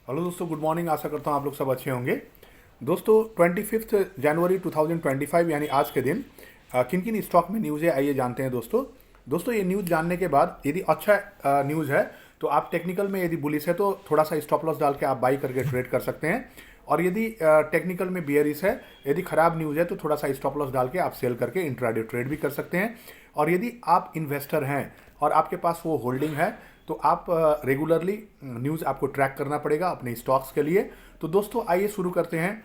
Hello दोस्तों, good morning. आशा करता हूँ आप लोग सब अच्छे होंगे। दोस्तों 25 जनवरी 2025 यानी आज के दिन किन किन स्टॉक में न्यूज़ है, आइए जानते हैं दोस्तों ये न्यूज़ जानने के बाद यदि अच्छा न्यूज़ है तो आप टेक्निकल में यदि बुलिश है तो थोड़ा सा स्टॉप लॉस डाल के आप बाई करके ट्रेड कर सकते हैं। और यदि टेक्निकल में बियरिश है, यदि खराब न्यूज़ है तो थोड़ा सा स्टॉप लॉस डाल के आप सेल करके इंट्राडे ट्रेड भी कर सकते हैं। और यदि आप इन्वेस्टर हैं और आपके पास वो होल्डिंग है तो आप रेगुलरली न्यूज़ आपको ट्रैक करना पड़ेगा अपने स्टॉक्स के लिए। तो दोस्तों आइए शुरू करते हैं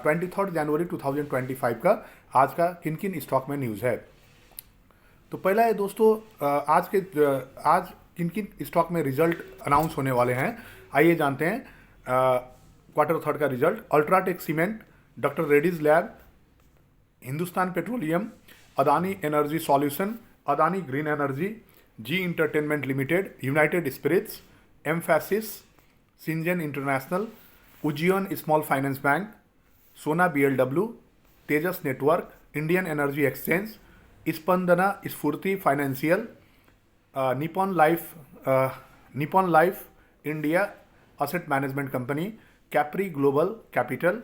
23 जनवरी 2025 का आज का किन किन स्टॉक में न्यूज़ है। तो पहला है दोस्तों, आज किन किन स्टॉक में रिजल्ट अनाउंस होने वाले हैं, आइए जानते हैं। क्वार्टर थर्ड का result: UltraTech cement, doctor Reddy's lab, Hindustan petroleum, Adani energy solution, Adani green energy, Zee entertainment limited, united spirits, Mphasis, Syngene international, Ujjivan small finance bank, Sona BLW, Tejas network, Indian energy exchange, Spandana Sphoorty financial, Nippon life India asset management company, Capri global capital,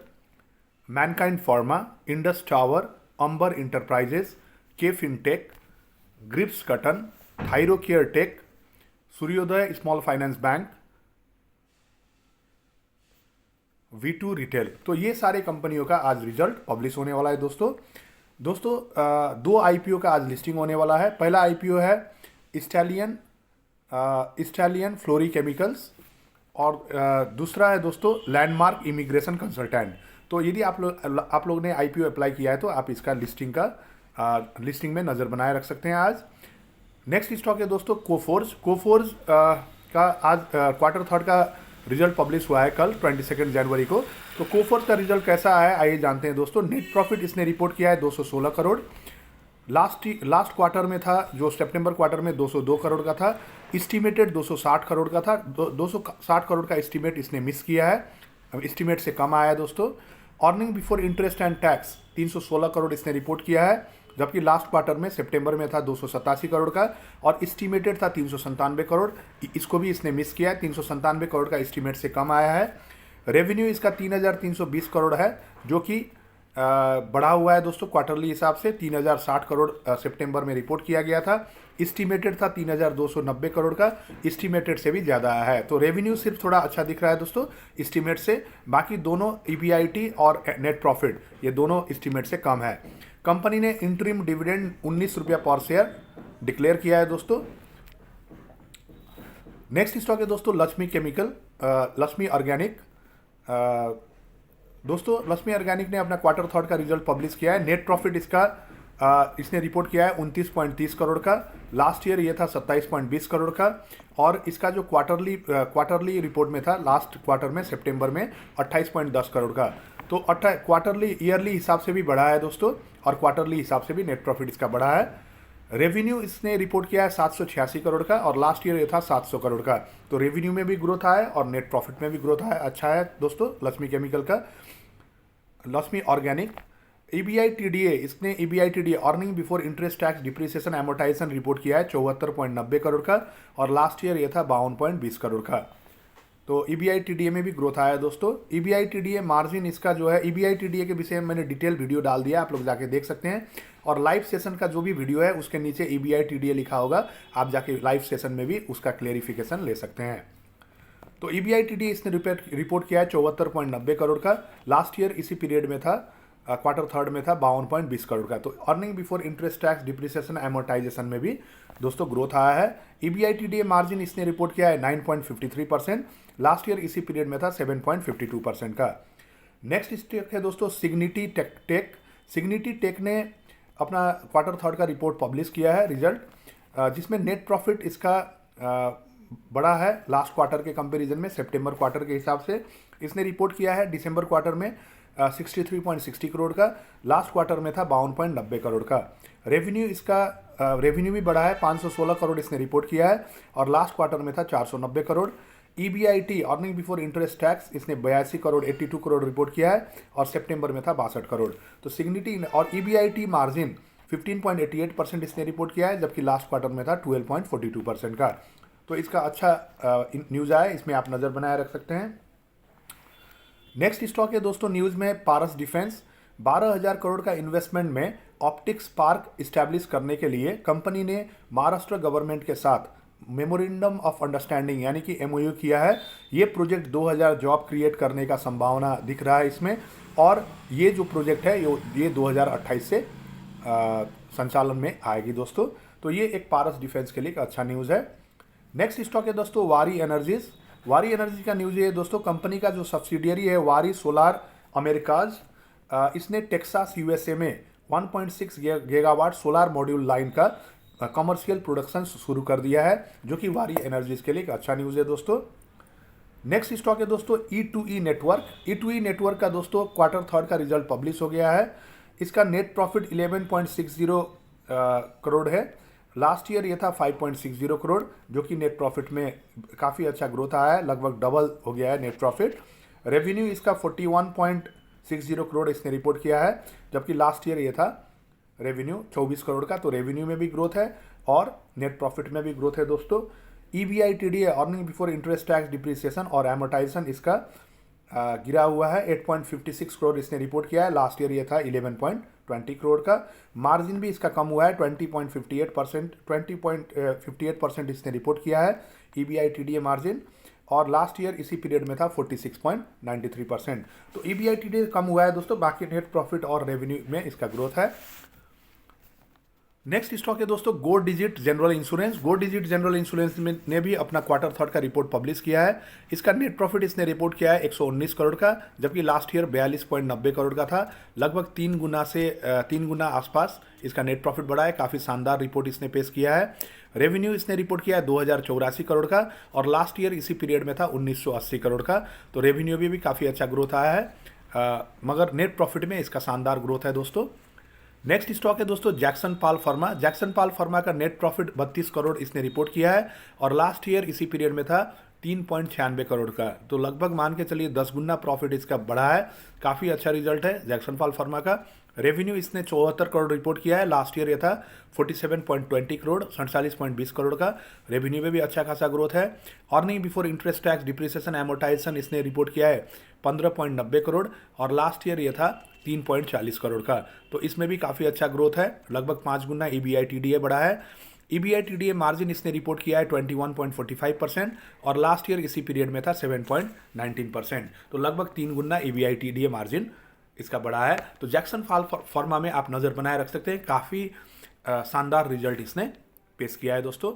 Mankind pharma, Indus tower, Amber enterprises, K fintech, Greaves cotton, Thyrocare tech, Suryoday small finance bank, V2 retail. तो ये सारे कंपनियों का आज result publish होने वाला है दोस्तों दो आईपीओ का आज लिस्टिंग होने वाला है। पहला आईपीओ है स्टैलियन फ्लोरी केमिकल्स और दूसरा है दोस्तों लैंडमार्क इमिग्रेशन कंसल्टेंट। तो यदि आप लोग ने आईपीओ अप्लाई किया है तो आप इसका लिस्टिंग में नज़र बनाए रख सकते हैं आज। नेक्स्ट स्टॉक है दोस्तों कोफोर्ज का आज क्वार्टर थर्ड का रिजल्ट पब्लिश हुआ है कल 22 जनवरी को। तो कोफोर्ज का रिजल्ट कैसा है आइए जानते हैं दोस्तों। नेट प्रॉफिट इसने रिपोर्ट किया है 216 करोड़। लास्ट क्वार्टर में था जो सितंबर क्वार्टर में 202 करोड़ का था। एस्टिमेटेड 260 करोड़ का था। 260 करोड़ का एस्टिमेट इसने मिस किया है, एस्टिमेट से कम आया है दोस्तों। Earning before interest and tax 316 crore इसने रिपोर्ट किया है, जबकि लास्ट क्वार्टर में सितंबर में था 287 करोड़ का और एस्टिमेटेड था 397 करोड़। इसको भी इसने मिस किया है, 397 करोड़ का एस्टिमेट से कम आया है। रेवेन्यू इसका 3,320 करोड़ है, जो कि बढ़ा हुआ है दोस्तों क्वार्टरली हिसाब से। 3,060 करोड़ सितंबर में रिपोर्ट किया गया था, एस्टिमेटेड था 3,290 करोड़ का, एस्टिमेटेड से भी ज़्यादा आया है। तो रेवेन्यू सिर्फ थोड़ा अच्छा दिख रहा है दोस्तों एस्टिमेट से, बाकी दोनों ईबीआईटी और नेट प्रॉफिट ये दोनों एस्टिमेट से कम है। कंपनी ने इंटरिम डिविडेंड 19 रुपया पर शेयर डिक्लेयर किया है दोस्तों। नेक्स्ट स्टॉक है दोस्तों लक्ष्मी ऑर्गेनिक। दोस्तों लक्ष्मी ऑर्गेनिक ने अपना क्वार्टर थर्ड का रिजल्ट पब्लिश किया है। नेट प्रॉफिट इसने रिपोर्ट किया है 29.30 करोड़ का। लास्ट ईयर ये था 27.20 करोड़ का। और इसका जो क्वार्टरली रिपोर्ट में था लास्ट क्वार्टर में सितंबर में 28.10 करोड़ का। तो क्वार्टरली ईयरली हिसाब से भी बढ़ा है दोस्तों, और क्वार्टरली हिसाब से भी नेट प्रॉफिट इसका बढ़ा है। रेवेन्यू इसने रिपोर्ट किया है 786 करोड़ का और लास्ट ईयर ये था 700 करोड़ का। तो रेवेन्यू में भी ग्रोथ आया और नेट प्रॉफिट में भी ग्रोथ आया, अच्छा है दोस्तों लक्ष्मी ऑर्गेनिक। ईबीआईटीडीए इसने earning before interest tax depreciation amortisation report किया है 74.90 करोड़ का और लास्ट ईयर ये था 52.20 करोड़ का। तो ईबीआईटीडीए में भी ग्रोथ आया है दोस्तों। ईबीआईटीडीए मार्जिन इसका जो है, ईबीआईटीडीए के विषय में मैंने डिटेल वीडियो डाल दिया, आप लोग जाके देख सकते हैं। और लाइव सेशन का जो भी वीडियो है उसके नीचे ईबीआईटीडीए लिखा होगा, आप जाके लाइव सेशन में भी उसका क्लेरिफिकेशन ले सकते हैं। तो ईबीआईटीडीए इसने रिपोर्ट किया है 74.90 करोड़ का। लास्ट ईयर इसी पीरियड में था क्वार्टर थर्ड में था 52.20 करोड़ का। तो earning before interest tax depreciation amortisation में भी दोस्तों ग्रोथ आया है। ईबीआईटीडीए मार्जिन इसने रिपोर्ट किया है 9.53%। लास्ट ईयर इसी पीरियड में था 7.52% का। नेक्स्ट स्टेक है दोस्तों सिग्निटी टेक ने अपना क्वार्टर थर्ड का रिपोर्ट पब्लिश किया है रिजल्ट, जिसमें नेट प्रॉफिट इसका बड़ा है लास्ट क्वार्टर के कंपैरिजन में। सितंबर क्वार्टर के हिसाब से इसने रिपोर्ट किया है दिसंबर क्वार्टर में 63.60 करोड़ का, लास्ट क्वार्टर में था 52.90 करोड़ का। रेवेन्यू भी बढ़ा है, 516 करोड़ इसने रिपोर्ट किया है और लास्ट क्वार्टर में था 490 crore. EBIT earning before interest tax इसने 82 करोड़ 82 करोड़ रिपोर्ट किया है और सितंबर में था 62 करोड़। तो सिग्निटी और ईबीआईटी मार्जिन 15.88% इसने रिपोर्ट किया है, जबकि लास्ट क्वार्टर में था 12.42% का। तो इसका अच्छा न्यूज़ आया, इसमें आप नज़र बनाए रख सकते हैं। नेक्स्ट स्टॉक है दोस्तों न्यूज़ में पारस डिफेंस। 12,000 करोड़ का इन्वेस्टमेंट में ऑप्टिक्स पार्क इस्टेब्लिश करने के लिए कंपनी ने महाराष्ट्र गवर्नमेंट के साथ मेमोरेंडम ऑफ अंडरस्टैंडिंग यानी कि एमओयू किया है। ये प्रोजेक्ट 2,000 जॉब क्रिएट करने का संभावना दिख रहा है इसमें, और ये जो प्रोजेक्ट है ये 2028 से संचालन में आएगी दोस्तों। तो ये एक पारस डिफेंस के लिए एक अच्छा न्यूज़ है। नेक्स्ट स्टॉक है दोस्तों वारी एनर्जीज। वारी एनर्जी का न्यूज़ ये है दोस्तों, कंपनी का जो सब्सिडियरी है वारी सोलार अमेरिकाज, इसने टेक्सास यूएसए में 1.6 गीगावाट सोलार मॉड्यूल लाइन का कमर्शियल प्रोडक्शन शुरू कर दिया है, जो कि वारी एनर्जीज के लिए एक अच्छा न्यूज़ है दोस्तों। नेक्स्ट स्टॉक है दोस्तों E2E नेटवर्क। E2E नेटवर्क का दोस्तों क्वार्टर थर्ड का रिजल्ट पब्लिश हो गया है। इसका नेट प्रॉफिट 11.60 करोड़ है। लास्ट ईयर ये था 5.60 करोड़, जो कि नेट प्रॉफिट में काफ़ी अच्छा ग्रोथ आया है, लगभग डबल हो गया है नेट प्रॉफिट। रेवेन्यू इसका 41.60 करोड़ इसने रिपोर्ट किया है, जबकि लास्ट ईयर ये था रेवेन्यू 24 करोड़ का। तो रेवेन्यू में भी ग्रोथ है और नेट प्रॉफिट में भी ग्रोथ है दोस्तों। EBITDA earning before interest tax depreciation और एमोर्टाइजेशन इसका गिरा हुआ है, 8.56 करोड़ इसने रिपोर्ट किया है। लास्ट ईयर ये था 11.20 करोड़ का। मार्जिन भी इसका कम हुआ है, 20.58% इसने रिपोर्ट किया है EBITDA मार्जिन, और लास्ट ईयर इसी पीरियड में था 46.93%। तो EBITDA कम हुआ है दोस्तों, बाकी नेट प्रॉफिट और रेवेन्यू में इसका ग्रोथ है। नेक्स्ट स्टॉक है दोस्तों गो डिजिट जनरल इंश्योरेंस। गो डिजिट जनरल इंश्योरेंस ने भी अपना क्वार्टर थर्ड का रिपोर्ट पब्लिश किया है। इसका नेट प्रॉफिट इसने रिपोर्ट किया है 119 करोड़ का, जबकि लास्ट ईयर 42.90 करोड़ का था। लगभग 3 गुना आसपास इसका नेट प्रॉफिट बढ़ा है। काफ़ी शानदार रिपोर्ट इसने पेश किया है। रेवेन्यू इसने रिपोर्ट किया है 2084 करोड़ का, और लास्ट ईयर इसी पीरियड में था 1980 करोड़ का। तो रेवेन्यू भी काफ़ी अच्छा ग्रोथ आया है, मगर नेट प्रॉफिट में इसका शानदार ग्रोथ है दोस्तों। नेक्स्ट स्टॉक है दोस्तों जैक्सन पाल फार्मा। जैक्सन पाल फार्मा का नेट प्रॉफिट 32 करोड़ इसने रिपोर्ट किया है, और लास्ट ईयर इसी पीरियड में था 3.96 करोड़ का। तो लगभग मान के चलिए 10 गुना प्रॉफिट इसका बढ़ा है। काफ़ी अच्छा रिजल्ट है जैक्सन पाल फार्मा का। रेवेन्यू इसने 74 करोड़ रिपोर्ट किया है, लास्ट ईयर ये था 47.20 करोड़, 47.20 करोड़ का। रेवेन्यू में भी अच्छा खासा ग्रोथ है। Earning before interest tax depreciation amortisation इसने रिपोर्ट किया है 15.90 करोड़, और लास्ट ईयर ये था 3.40 करोड़ का। तो इसमें भी काफ़ी अच्छा ग्रोथ है, लगभग 5 गुना EBITDA बढ़ा है। EBITDA मार्जिन इसने रिपोर्ट किया है 21.45%, और लास्ट ईयर इसी पीरियड में था 7.19%। तो लगभग 3 गुना EBITDA मार्जिन इसका बढ़ा है। तो जैक्सन फार्मा में आप नज़र बनाए रख सकते हैं, काफ़ी शानदार रिजल्ट इसने पेश किया है दोस्तों।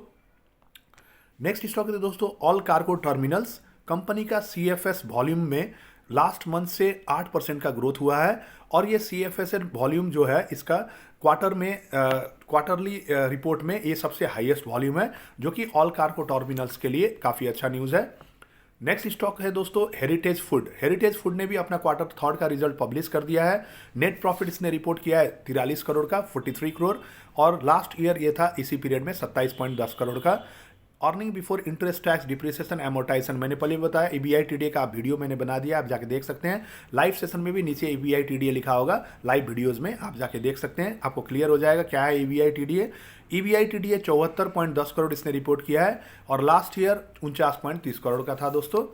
नेक्स्ट स्टॉक है दोस्तों ऑल कार्गो टर्मिनल्स। कंपनी का CFS वॉल्यूम में लास्ट मंथ से 8% का ग्रोथ हुआ है, और ये CFS वॉल्यूम जो है इसका क्वार्टरली रिपोर्ट में ये सबसे हाईएस्ट वॉल्यूम है, जो कि ऑल कार्गो टर्मिनल्स के लिए काफ़ी अच्छा न्यूज़ है। नेक्स्ट स्टॉक है दोस्तों हेरिटेज फूड। हेरिटेज फूड ने भी अपना क्वार्टर थर्ड का रिजल्ट पब्लिश कर दिया है। नेट प्रॉफिट इसने रिपोर्ट किया है 43 करोड़ का, 43 करोड़, और लास्ट ईयर ये था इसी पीरियड में 27.10 करोड़ का। Earning before interest tax depreciation amortisation मैंने पहले बताया। EBITDA का वीडियो मैंने बना दिया, आप जाके देख सकते हैं। लाइव सेशन में भी नीचे EBITDA लिखा होगा, लाइव वीडियोस में आप जाके देख सकते हैं, आपको क्लियर हो जाएगा क्या है EBITDA। EBITDA 74.10 करोड़ इसने रिपोर्ट किया है, और लास्ट ईयर 49.30 करोड़ का था दोस्तों।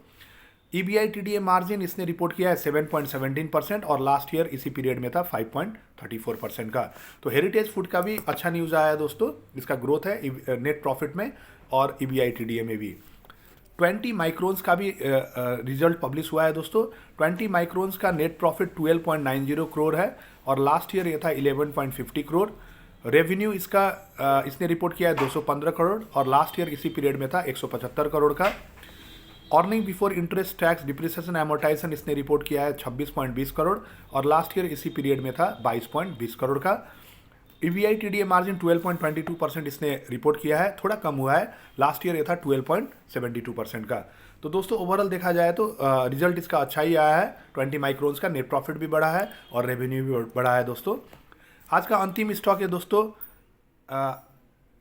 EBITDA मार्जिन इसने रिपोर्ट किया है 7.17%, और लास्ट ईयर इसी पीरियड में था 5.34% का। तो हेरिटेज फूड का भी अच्छा न्यूज़ आया है दोस्तों, इसका ग्रोथ है नेट प्रॉफिट में और EBITDA में भी। 20 माइक्रोन्स का भी रिजल्ट पब्लिश हुआ है दोस्तों। 20 माइक्रोन्स का नेट प्रॉफिट 12.90 करोड़ है, और लास्ट ईयर ये था 11.50 करोड़। रेवेन्यू इसने रिपोर्ट किया है 215 करोड़, और लास्ट ईयर इसी पीरियड में था 175 करोड़ का। Earning before interest tax depreciation amortisation इसने रिपोर्ट किया है 26.20 करोड़, और लास्ट ईयर इसी पीरियड में था 22.20 करोड़ का। EBITDA मार्जिन 12.22% इसने रिपोर्ट किया है, थोड़ा कम हुआ है, लास्ट ईयर ये था 12.72% का। तो दोस्तों ओवरऑल देखा जाए तो रिजल्ट इसका अच्छा ही आया है। 20 माइक्रोन्स का नेट प्रॉफिट भी बढ़ा है और रेवेन्यू भी बढ़ा है दोस्तों। आज का अंतिम स्टॉक है दोस्तों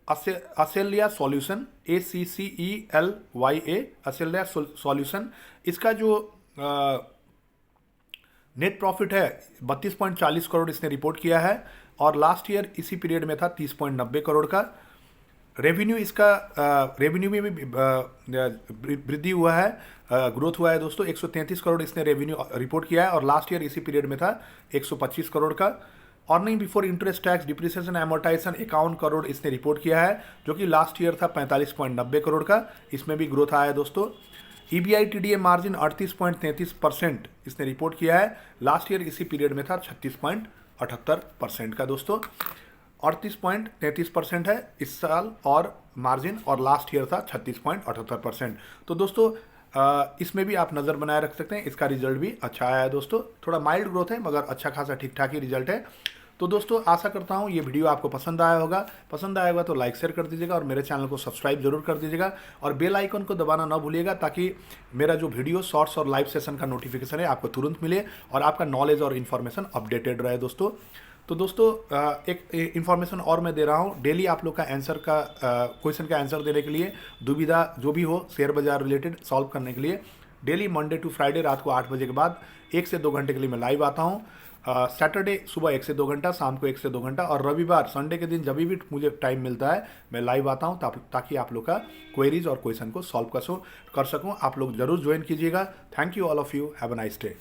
असेलिया सॉल्यूशन, ACCELYA, असेलिया सॉल्यूशन। इसका जो नेट प्रॉफिट है 32.40 करोड़ इसने रिपोर्ट किया है, और लास्ट ईयर इसी पीरियड में था 30.90 करोड़ का। रेवेन्यू इसका रेवेन्यू में भी वृद्धि हुआ है, ग्रोथ हुआ है दोस्तों। 133 करोड़ इसने रेवेन्यू रिपोर्ट किया है और लास्ट ईयर इसी पीरियड में था 125 करोड़ का। Earning before interest tax depreciation amortisation 51 crore इसने रिपोर्ट किया है, जो कि लास्ट ईयर था 45.90 करोड़ का, इसमें भी ग्रोथ आया है दोस्तों। EBITDA मार्जिन 38.33% इसने रिपोर्ट किया है, लास्ट ईयर इसी पीरियड में था 36.78% का दोस्तों। 38.33% है इस साल और मार्जिन, और लास्ट ईयर था 36.78%। तो दोस्तों इसमें भी आप नज़र बनाए रख सकते हैं, इसका रिजल्ट भी अच्छा आया है दोस्तों। थोड़ा माइल्ड ग्रोथ है मगर अच्छा खासा ठीक ठाक ही रिजल्ट है। तो दोस्तों आशा करता हूँ ये वीडियो आपको पसंद आया होगा। पसंद आया होगा तो लाइक शेयर कर दीजिएगा और मेरे चैनल को सब्सक्राइब जरूर कर दीजिएगा और बेल आइकन को दबाना ना भूलिएगा, ताकि मेरा जो वीडियो शॉर्ट्स और लाइव सेशन का नोटिफिकेशन है आपको तुरंत मिले और आपका नॉलेज और इन्फॉर्मेशन अपडेटेड रहे दोस्तों। तो दोस्तों एक इन्फॉर्मेशन और मैं दे रहा हूँ, डेली आप लोग का आंसर का क्वेश्चन का आंसर देने के लिए, दुविधा जो भी हो शेयर बाजार रिलेटेड सॉल्व करने के लिए, डेली मंडे टू फ्राइडे रात को 8 बजे के बाद 1 से 2 घंटे के लिए मैं लाइव आता हूँ। सैटरडे सुबह 1 से 2 घंटा, शाम को 1 से 2 घंटा, और रविवार संडे के दिन जब भी मुझे टाइम मिलता है मैं लाइव आता हूँ, ताकि आप लोग का क्वेरीज और क्वेश्चन को सॉल्व कर सकूँ। आप लोग जरूर ज्वाइन कीजिएगा। Thank you all of you, have a nice day.